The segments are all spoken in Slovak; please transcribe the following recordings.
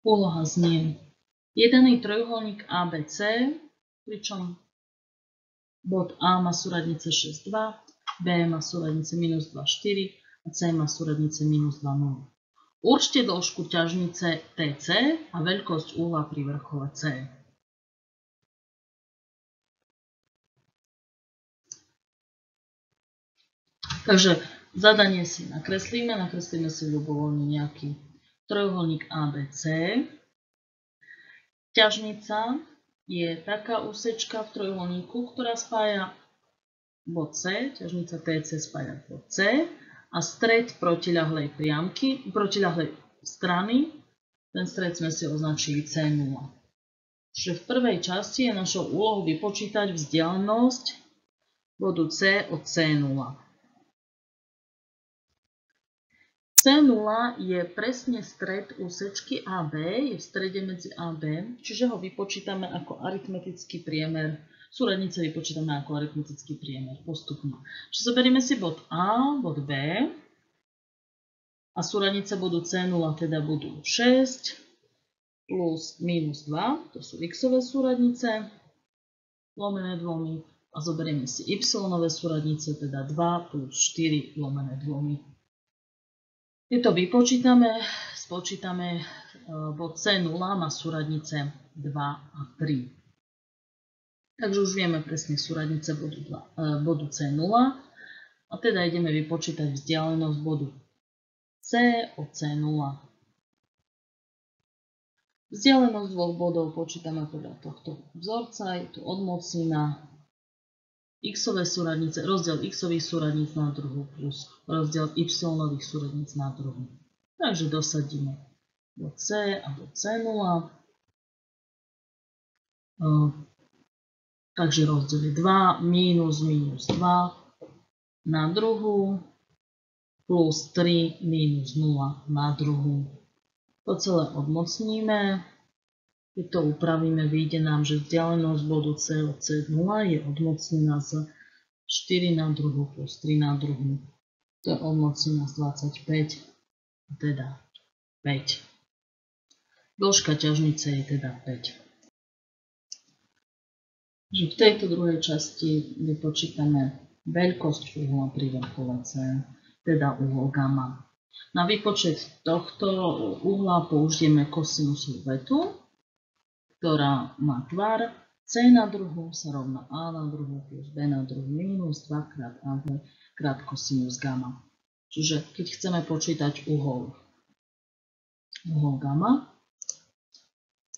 Úloha znie. Je daný trojuholník ABC, pričom bod A má súradnice 6, 2, B má súradnice minus 2, 4 a C má súradnice minus 2, 0. Určite dĺžku ťažnice TC a veľkosť uhla pri vrchole C. Takže zadanie si nakreslíme si ľubovoľne nejaký trojuholník ABC. Ťažnica je taká úsečka v trojuholníku, ktorá spája bod C, ťažnica TC spája bod C a stred protiľahlej strany, ten stred sme si označili C0. Čiže v prvej časti je našou úlohou vypočítať vzdialenosť bodu C od C0. C0 je presne stred úsečky AB, je v strede medzi AB, čiže ho vypočítame ako aritmetický priemer. Súradnice vypočítame ako aritmetický priemer postupne. Čiže zoberieme si bod A, bod B a súradnice bodu C0 teda budú 6 plus minus 2, to sú x-ové súradnice, lomené 2 a zoberieme si y-ové súradnice, teda 2 plus 4 lomené 2. Keď to vypočítame, spočítame, bod C0 má súradnice 2 a 3. Takže už vieme presne súradnice bodu C0 a teda ideme vypočítať vzdialenosť bodu C od C0. Vzdialenosť dvoch bodov počítame podľa tohto vzorca, je tu odmocnina x-ové súradnice, rozdiel x-ových súradníc na druhu plus rozdiel y-ových súradníc na druhu. Takže dosadíme bod C a bod C0. Takže rozdiel je 2 minus 2 na druhu plus 3 minus 0 na druhu. To celé odmocníme. Keď to upravíme, vyjde nám, že vzdialenosť bodu C od C0 je odmocnina z 4 na druhu plus 3 na druhu. To je odmocnina z 25, teda 5. Dĺžka ťažnice je teda 5. Takže v tejto druhej časti vypočítame veľkosť uhla pri vrchole C, teda uhol gamma. Na výpočet tohto uhla použijeme kosinusovú vetu, ktorá má tvar C na druhu sa rovná A na druhu plus B na druhu minus 2 krát AB krát kosinus gamma. Čiže keď chceme počítať uhol gamma,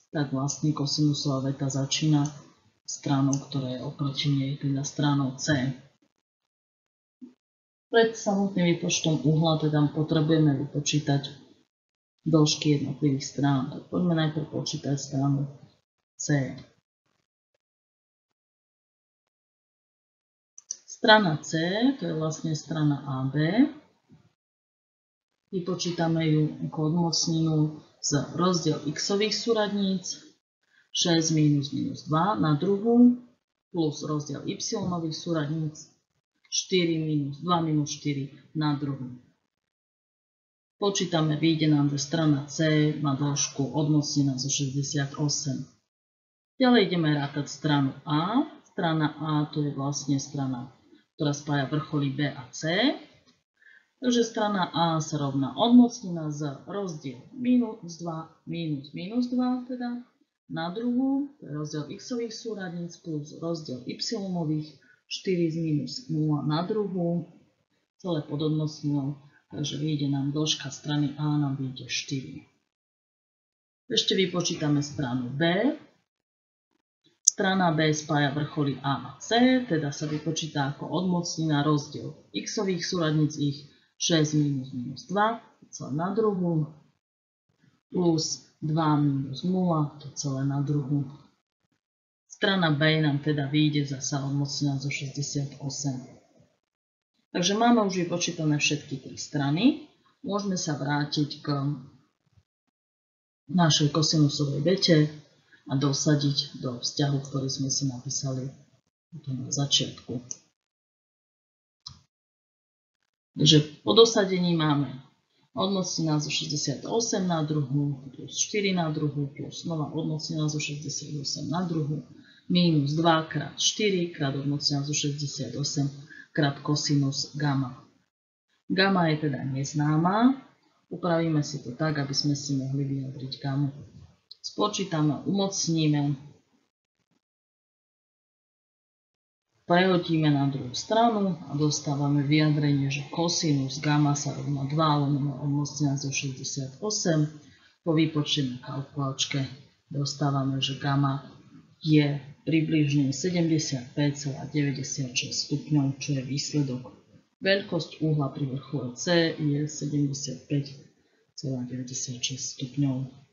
tak vlastne kosinusová veta začína stranou, ktorá je oproti nej, teda stranou C. Pred samotným výpočtom uhla teda potrebujeme vypočítať dĺžky jednotlivých strán. Tak poďme najprv počítať stranu C. Strana C, to je vlastne strana AB. Vypočítame ju ako odmocninu z rozdiel x-ových súradníc 6 minus 2 na druhu plus rozdiel y-ových súradníc 2 minus 4 na druhu. Počítame, vyjde nám, že strana C má dĺžku odmocnina zo 68. Ďalej ideme rátať stranu A. Strana A to je vlastne strana, ktorá spája vrcholy B a C. Takže strana A sa rovná odmocnina z rozdiel minus 2 minus 2 teda na druhu, to je rozdiel x-ových súradníc plus rozdiel y-ových 4 z minus 0 na druhu, celé pod odmocninou, takže vyjde nám dĺžka strany A, nám vyjde 4. Ešte vypočítame stranu B. Strana B spája vrcholy A a C, teda sa vypočíta ako odmocnina rozdiel x-ových súradníc ich 6 minus 2, to celé na druhu, plus 2 minus 0, to celé na druhu. Strana B nám teda vyjde zasa odmocnina zo 68. Takže máme už vypočítané všetky tri strany. Môžeme sa vrátiť k našej kosinusovej vete a dosadiť do vzťahu, ktorý sme si napísali na začiatku. Takže po dosadení máme Odmocnina zo 68 na druhu plus 4 na druhu plus nová odmocnina zo 68 na druhu minus 2 krát 4 krát odmocnina zo 68 krát kosinus gamma. Gamma je teda neznáma. Upravíme si to tak, aby sme si mohli vyjadriť gammu. Spočítame, umocníme, prehodíme na druhú stranu a dostávame vyjadrenie, že kosinus gamma sa rovná 2 lomeno odmocnina zo 68. Po výpočte na kalkulačke dostávame, že gamma je približne 75,96 stupňov, čo je výsledok. Veľkosť uhla pri vrchole C je 75,96 stupňov.